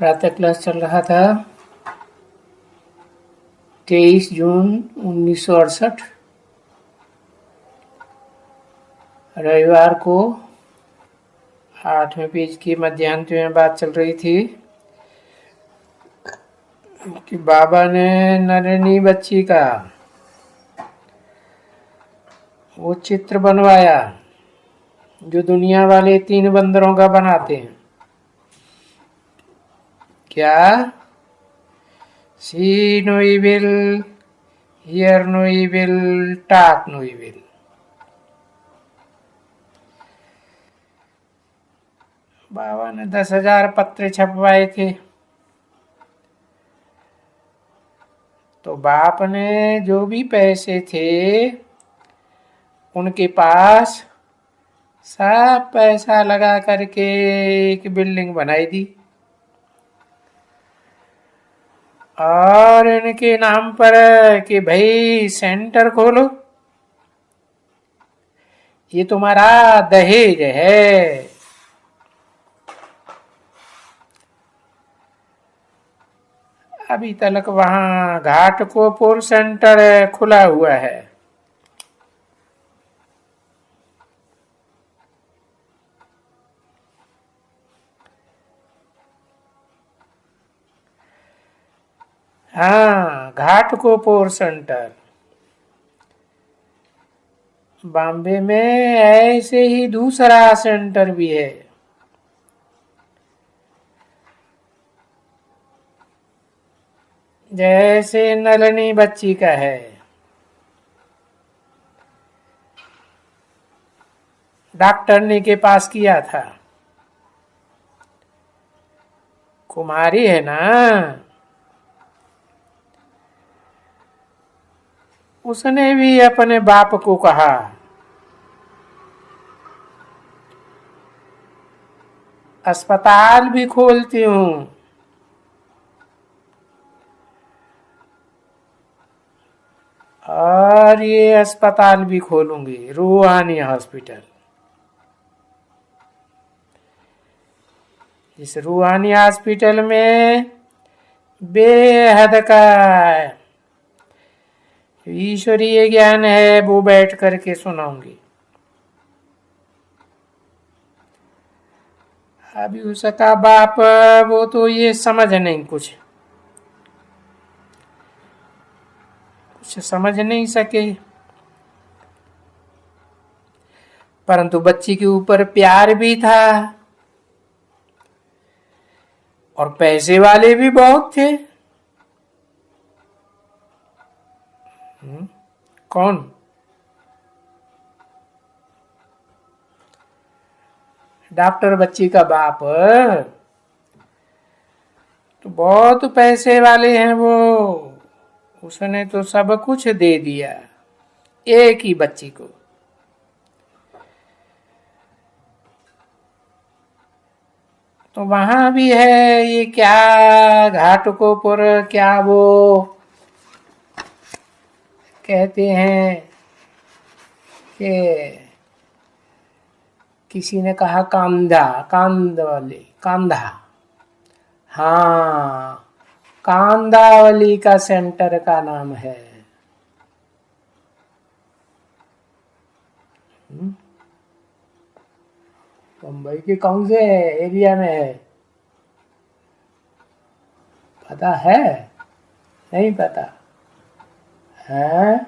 प्रातः क्लास चल रहा था 23 जून 1968 रविवार को 8वें पेज की मध्यांत में बात चल रही थी कि बाबा ने नलिनी बच्ची का वो चित्र बनवाया जो दुनिया वाले 3 बंदरों का बनाते हैं। क्या? See no evil, hear no evil, talk no evil. बाबा ने 10,000 पत्र छपवाए थे। तो बाप ने जो भी पैसे थे उनके पास सब पैसा लगा करके एक बिल्डिंग बनाई दी और इनके नाम पर कि भाई सेंटर खोलो, ये तुम्हारा दहेज है। अभी तक वहां घाटकोपर सेंटर खुला हुआ है। हाँ, घाटकोपर सेंटर। बॉम्बे में ऐसे ही दूसरा सेंटर भी है। जैसे नलिनी बच्ची का है। डॉक्टर ने के पास किया था। कुमारी है ना, उसने भी अपने बाप को कहा अस्पताल भी खोलती हूँ। और ये अस्पताल भी खोलूंगी, रूहानी हॉस्पिटल। इस रूहानी हॉस्पिटल में बेहद का ईश्वरीय ज्ञान है, वो बैठ करके सुनाऊंगी। अभी उसका बाप वो तो ये समझ नहीं, कुछ समझ नहीं सके, परंतु बच्ची के ऊपर प्यार भी था और पैसे वाले भी बहुत थे। कौन? डॉक्टर बच्ची का बाप तो बहुत पैसे वाले हैं वो। उसने तो सब कुछ दे दिया एक ही बच्ची को। तो वहां भी है ये क्या घाटकोपर, क्या वो कहते हैं कि किसी ने कहा कांधा, कांधा। हाँ, कांदावली का सेंटर का नाम है। मुंबई के कौन से एरिया में है? पता है? नहीं पता है?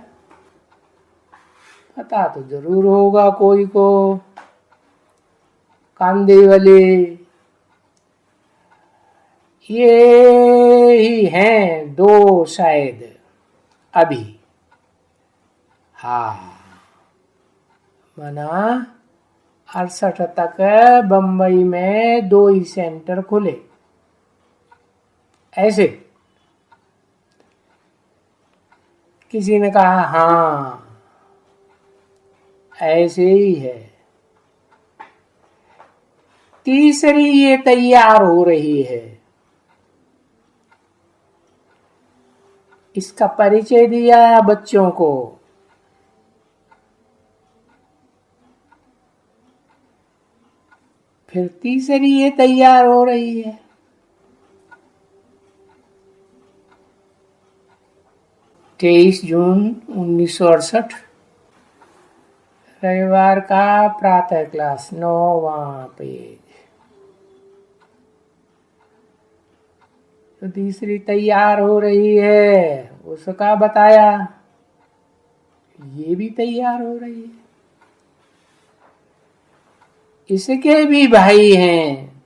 पता तो जरूर होगा कोई को। कांदेवली ये ही हैं 2 शायद अभी। हाँ, मना 68 तक बंबई में 2 ही सेंटर खुले। ऐसे किसी ने कहा हाँ ऐसे ही है। तीसरी ये तैयार हो रही है। इसका परिचय दिया बच्चों को। फिर तीसरी ये तैयार हो रही है। 23 जून 1968, रविवार का प्रातः क्लास 9वां पेज। तो तीसरी तैयार हो रही है, उसका बताया, ये भी तैयार हो रही है। इसके भी भाई हैं,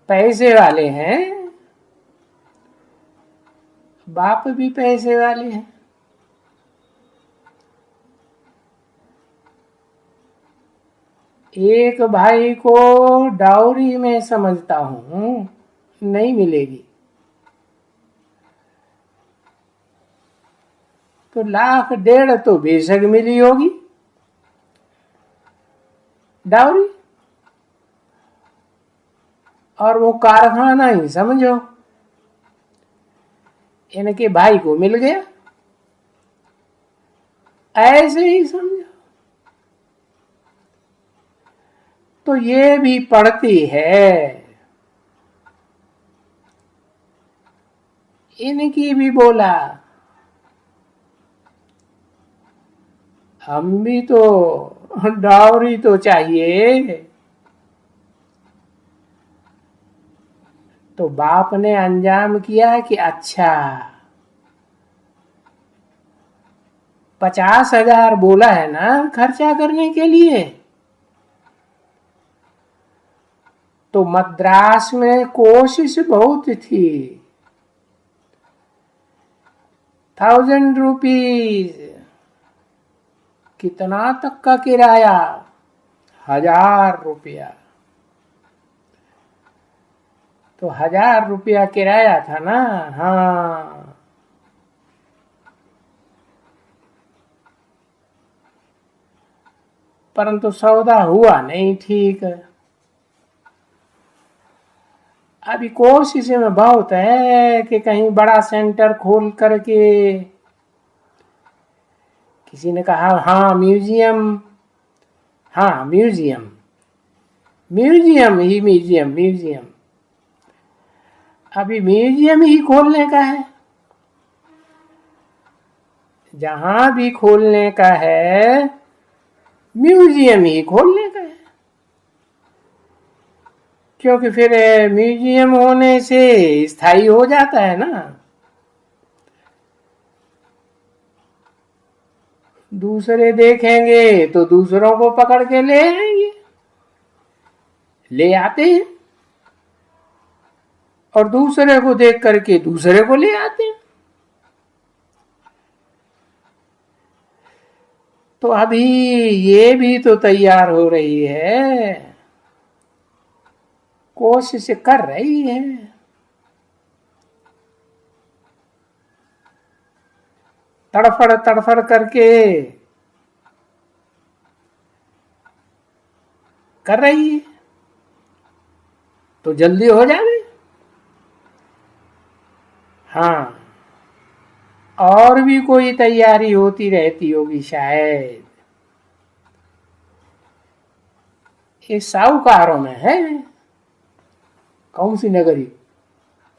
पैसे वाले हैं, बाप भी पैसे वाले हैं। एक भाई को डाउरी में समझता हूं, नहीं मिलेगी तो 1.5 लाख तो बेशक मिली होगी डाउरी, और वो कारखाना ही समझो इनके भाई को मिल गया, ऐसे ही समझो। तो ये भी पढ़ती है, इनकी भी बोला, हम भी तो डाउरी तो चाहिए। तो बाप ने अंजाम किया कि अच्छा 50,000 बोला है ना खर्चा करने के लिए, तो मद्रास में कोशिश बहुत थी, 1,000 रुपीज, कितना तक का किराया, 1,000 रुपया। तो 1,000 रुपया किराया था ना। हाँ, परंतु सौदा हुआ नहीं ठीक। अभी कोशिश में बहुत है कि कहीं बड़ा सेंटर खोल करके, किसी ने कहा हाँ म्यूजियम, हाँ म्यूजियम, म्यूजियम अभी म्यूजियम ही खोलने का है, जहां भी खोलने का है म्यूजियम ही खोलने का है, क्योंकि फिर म्यूजियम होने से स्थायी हो जाता है ना। दूसरे देखेंगे तो दूसरों को पकड़ के ले आएंगे, ले आते हैं, और दूसरे को देख करके दूसरे को ले आते हैं। तो अभी ये भी तो तैयार हो रही है, कोशिश कर रही है। तड़फड़ करके कर रही है, तो जल्दी हो जाए। हाँ, और भी कोई तैयारी होती रहती होगी शायद, ये साहूकारों में है। कौन सी नगरी?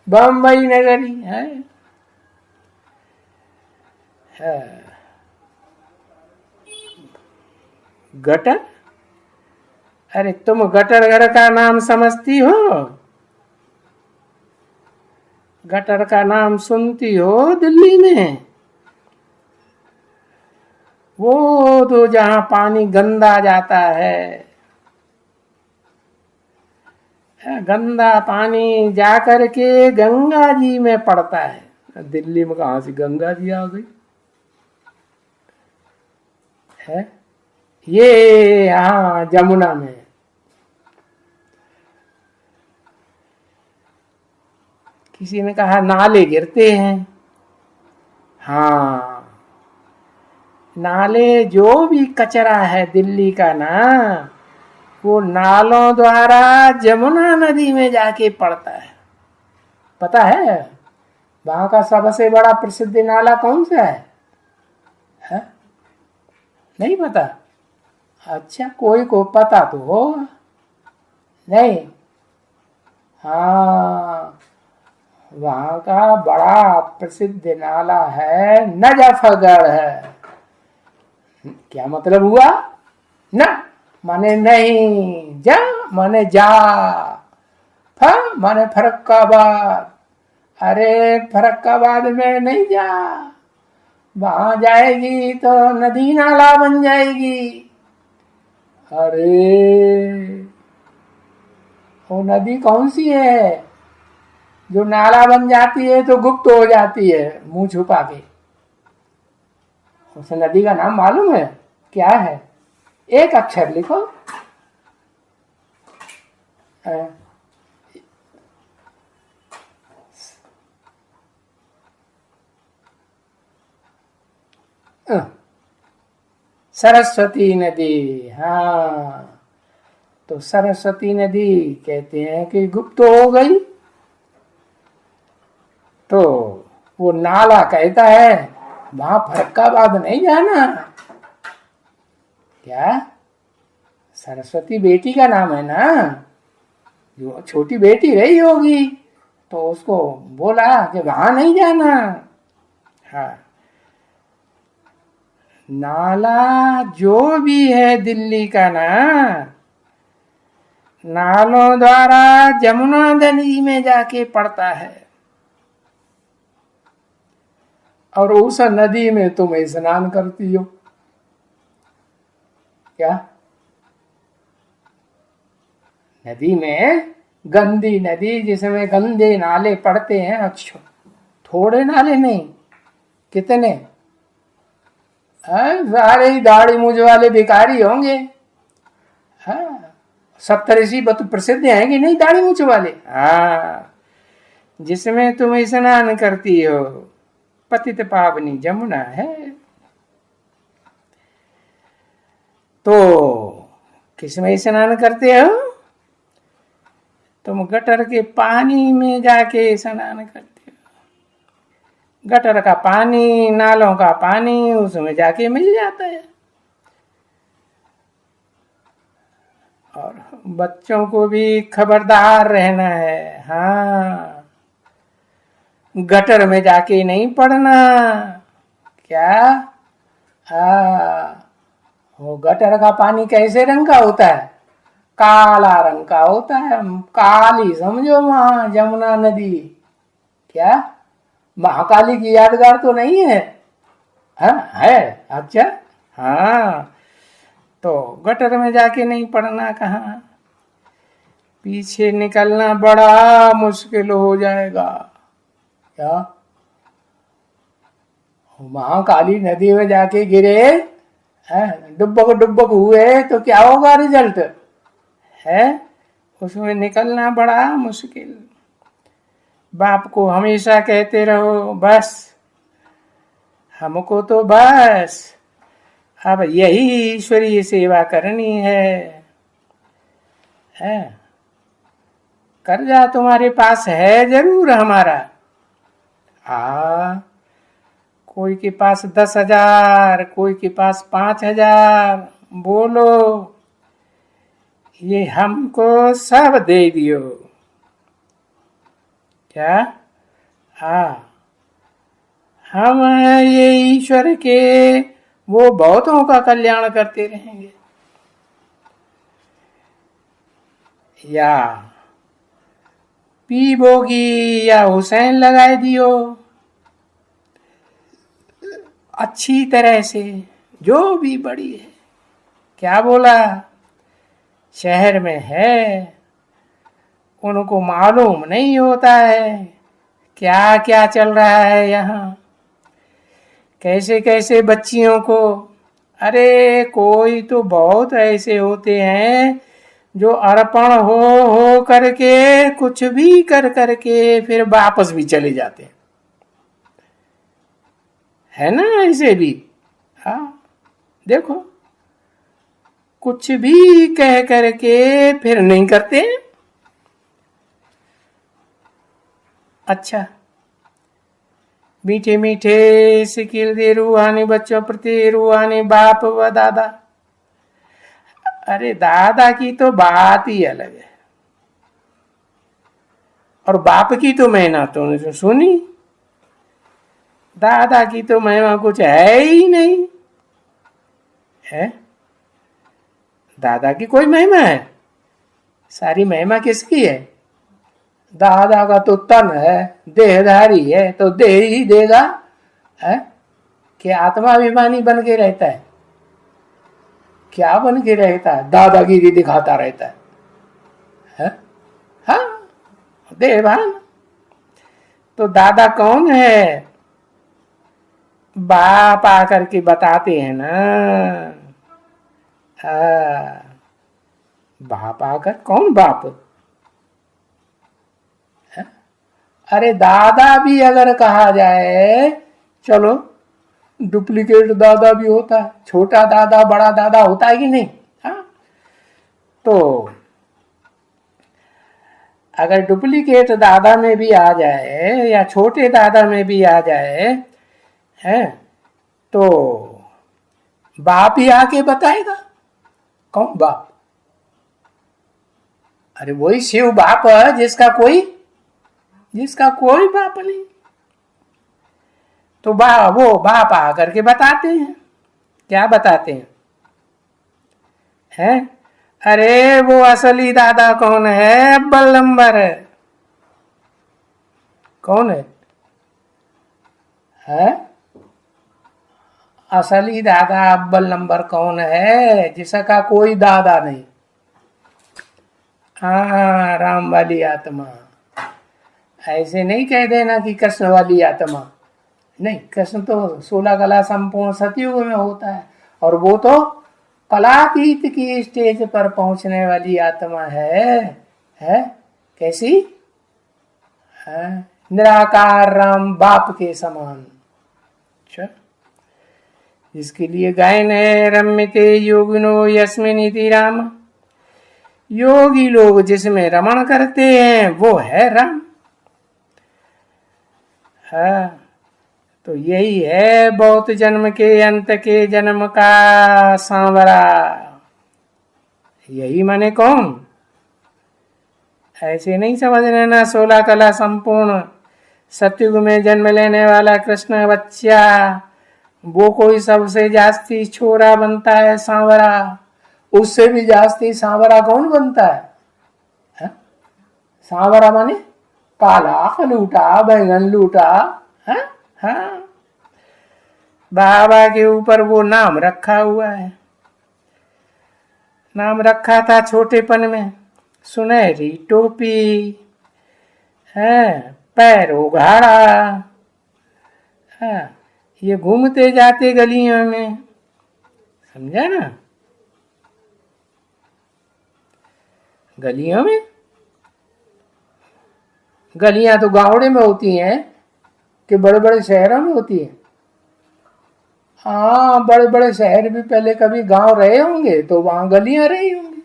बम्बई नगरी है। गटर? अरे तुम गटर घर का नाम समझती हो? गटर का नाम सुनती हो दिल्ली में? वो तो जहां पानी गंदा जाता है, गंदा पानी जाकर के गंगा जी में पड़ता है। दिल्ली में कहां से गंगा जी आ गई है? ये हाँ जमुना में। किसी ने कहा नाले गिरते हैं। हाँ, नाले जो भी कचरा है दिल्ली का ना, वो नालों द्वारा जमुना नदी में जाके पड़ता है। पता है वहां का सबसे बड़ा प्रसिद्ध नाला कौन सा है? नहीं पता? अच्छा, कोई को पता तो होगा। नहीं? हाँ वहां का बड़ा प्रसिद्ध नाला है नजफगढ़ है। क्या मतलब हुआ? न माने नहीं, जा माने जा, फ माने फरक्काबाद। अरे फरक्काबाद में नहीं जा, वहां जाएगी तो नदी नाला बन जाएगी। अरे वो नदी कौन सी है जो नाला बन जाती है तो गुप्त हो जाती है मुंह छुपा के? उस नदी का नाम मालूम है? क्या है? एक अक्षर लिखो। सरस्वती नदी। हाँ, तो सरस्वती नदी कहते हैं कि गुप्त हो गई, तो वो नाला कहता है वहां फरक्काबाद नहीं जाना। क्या? सरस्वती बेटी का नाम है ना, जो छोटी बेटी रही होगी तो उसको बोला कि वहां नहीं जाना। हाँ, नाला जो भी है दिल्ली का ना, नालों द्वारा जमुना नदी में जाके पड़ता है, और उस नदी में तुम स्नान करती हो। क्या? नदी में, गंदी नदी जिसमें गंदे नाले पड़ते हैं। अच्छा, थोड़े नाले नहीं, कितने? सारे दाढ़ी मूंछ वाले भिखारी होंगे। हाँ, सप्तऋषि बहुत प्रसिद्ध हैं कि नहीं दाढ़ी मूंछ वाले? हाँ, जिसमें तुम स्नान करती हो, पतित पावनी जमुना है। तो किसमें स्नान करते हो? तुम गटर के पानी में जाके स्नान करते हो। गटर का पानी, नालों का पानी उसमें जाके मिल जाता है। और बच्चों को भी खबरदार रहना है। हाँ, गटर में जाके नहीं पड़ना। क्या? हाँ, वो गटर का पानी कैसे रंग का होता है? काला रंग का होता है, काली समझो वहां जमुना नदी। क्या? महाकाली की यादगार तो नहीं है? हाँ है। अच्छा, हाँ, तो गटर में जाके नहीं पड़ना। कहाँ? पीछे निकलना बड़ा मुश्किल हो जाएगा। क्या? महाकाली नदी में जाके गिरे, डुबक डुबक हुए तो क्या होगा रिजल्ट है? उसमें निकलना बड़ा मुश्किल। बाप को हमेशा कहते रहो बस हमको तो बस अब यही ईश्वरीय सेवा करनी है। कर्जा तुम्हारे पास है जरूर हमारा। कोई के पास 10,000, कोई के पास 5,000, बोलो ये हमको सब दे दियो। क्या? हम ये ईश्वर के वो बहुतों का कल्याण करते रहेंगे। या पीबोगी या हुसैन लगाए दियो, अच्छी तरह से, जो भी बड़ी है। क्या बोला? शहर में है, उनको मालूम नहीं होता है क्या क्या चल रहा है यहाँ, कैसे कैसे बच्चियों को। अरे कोई तो बहुत ऐसे होते हैं जो अर्पण हो करके कुछ भी कर करके फिर वापस भी चले जाते हैं, है ना? ऐसे भी। हाँ, देखो, कुछ भी कह करके फिर नहीं करते। अच्छा, मीठे मीठे सिकिल दे रूहानी बच्चों प्रति रूहानी बाप व दादा। अरे दादा की तो बात ही अलग है, और बाप की तो महिमा तो सुनी, दादा की तो महिमा कुछ है ही नहीं है। दादा की कोई महिमा है? सारी महिमा किसकी है? दादा का तो तन है, देहधारी है, तो देह ही देगा है कि आत्मा अभिमानी बन के रहता है? क्या बन के रहता है? दादागिरी दिखाता रहता है? हाँ, देहभान। तो दादा कौन है? बाप आकर के बताते हैं ना। बाप आकर, कौन बाप? है? अरे दादा भी अगर कहा जाए, चलो डुप्लीकेट दादा भी होता है, छोटा दादा बड़ा दादा होता है कि नहीं? हाँ, तो अगर डुप्लीकेट दादा में भी आ जाए या छोटे दादा में भी आ जाए है, तो बाप ही आके बताएगा। कौन बाप? अरे वही शिव बाप है जिसका कोई बाप नहीं। तो वो बाप आकर के बताते हैं। क्या बताते हैं? हैं? अरे वो असली दादा कौन है? अव्वल नंबर है। कौन है? हैं? असली दादा अव्वल नंबर कौन है? जिसका कोई दादा नहीं। हाँ, राम वाली आत्मा। ऐसे नहीं कह देना कि कृष्ण वाली आत्मा। नहीं, कृष्ण तो 16 कला संपूर्ण सतयुग में होता है, और वो तो कलातीत की स्टेज पर पहुंचने वाली आत्मा है? कैसी? है? निराकार राम बाप के समान। अच्छा, जिसके लिए गायन है, रम्यते योगिनो यस्मिनिति राम। योगी लोग जिसमें रमण करते हैं वो है राम। हाँ, तो यही है बहुत जन्म के अंत के जन्म का सांवरा। यही माने कौन? ऐसे नहीं समझ लेना 16 कला संपूर्ण सतयुग में जन्म लेने वाला कृष्ण बच्चा वो कोई सबसे जास्ती छोरा बनता है सांवरा। उससे भी जास्ती सांवरा कौन बनता है? सांवरा माने काला लूटा, बैगन लूटा है? हाँ, बाबा के ऊपर वो नाम रखा हुआ है। नाम रखा था छोटेपन में, सुनहरी टोपी है, पैर उघाड़ा है, ये घूमते जाते गलियों में, समझा ना? गलियों में, गलियां तो गावड़े में होती हैं कि बड़े बड़े शहरों में होती है? हाँ, बड़े बड़े शहर भी पहले कभी गांव रहे होंगे तो वहां गलियां रही होंगी।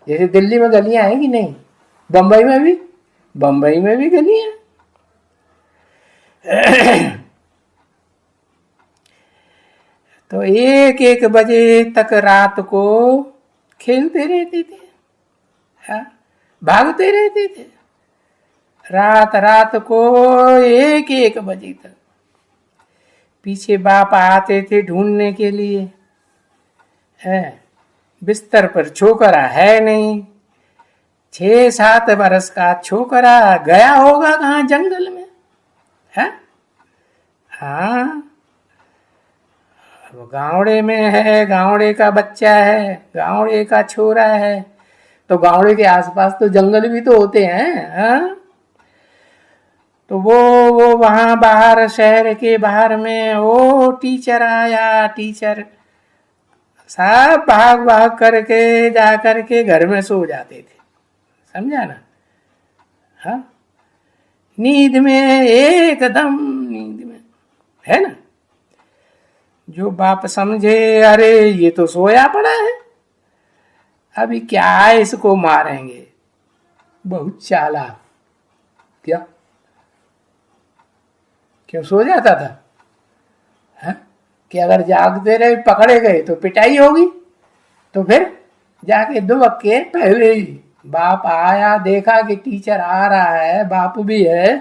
जैसे दिल्ली में गलियां हैं कि नहीं? बंबई में भी गलियां। तो 1-1 बजे तक रात को खेलते रहते थे, हाँ? भागते रहते थे रात को 1-1 बजे तक। पीछे बाप आते थे ढूंढने के लिए, है? बिस्तर पर छोकरा है नहीं। 6-7 बरस का छोकरा गया होगा कहाँ? जंगल में, है? हाँ, वो गावड़े में है, गावड़े का बच्चा है, गावड़े का छोरा है, तो गावड़े के आसपास तो जंगल भी तो होते हैं, हाँ? तो वो वहां बाहर, शहर के बाहर में वो टीचर आया, टीचर सब भाग करके जा करके घर में सो जाते थे, समझा ना? हाँ, नींद में, एकदम नींद में, है ना? जो बाप समझे अरे ये तो सोया पड़ा है, अभी क्या है, इसको मारेंगे, बहुत चालाक। क्या? क्यों सो जाता था? है? कि अगर जागते रहे पकड़े गए तो पिटाई होगी, तो फिर जाके दुबक के पहले ही बाप आया, देखा कि टीचर आ रहा है, बाप भी है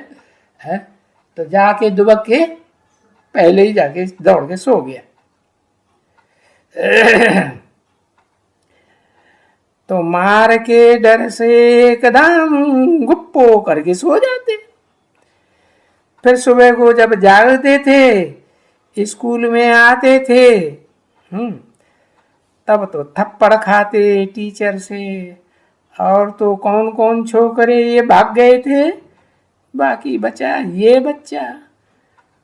तो जाके दुबक के पहले ही जाके दौड़ के सो गया। तो मार के डर से एकदम गुप्पो करके सो जाते। फिर सुबह को जब जागते थे, स्कूल में आते थे, तब तो थप्पड़ खाते टीचर से। और तो कौन कौन छोकरे ये भाग गए थे, बाकी बचा ये बच्चा,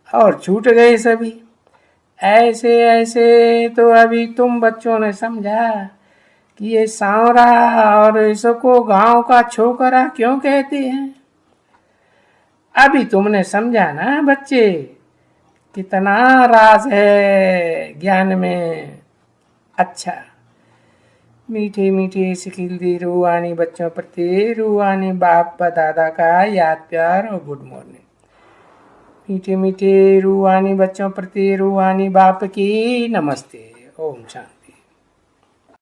और छूट गए सभी। ऐसे ऐसे तो अभी तुम बच्चों ने समझा कि ये सांवरा और इसको गांव का छोकरा क्यों कहते हैं। अभी तुमने समझा ना बच्चे, कितना राज है ज्ञान में। अच्छा, मीठे मीठे सिखिलदी रूहानी बच्चों प्रति रूहानी बाप दादा का याद प्यार और गुड मॉर्निंग। मीठे मीठे रूहानी बच्चों प्रति रूहानी बाप की नमस्ते। ओम शांति।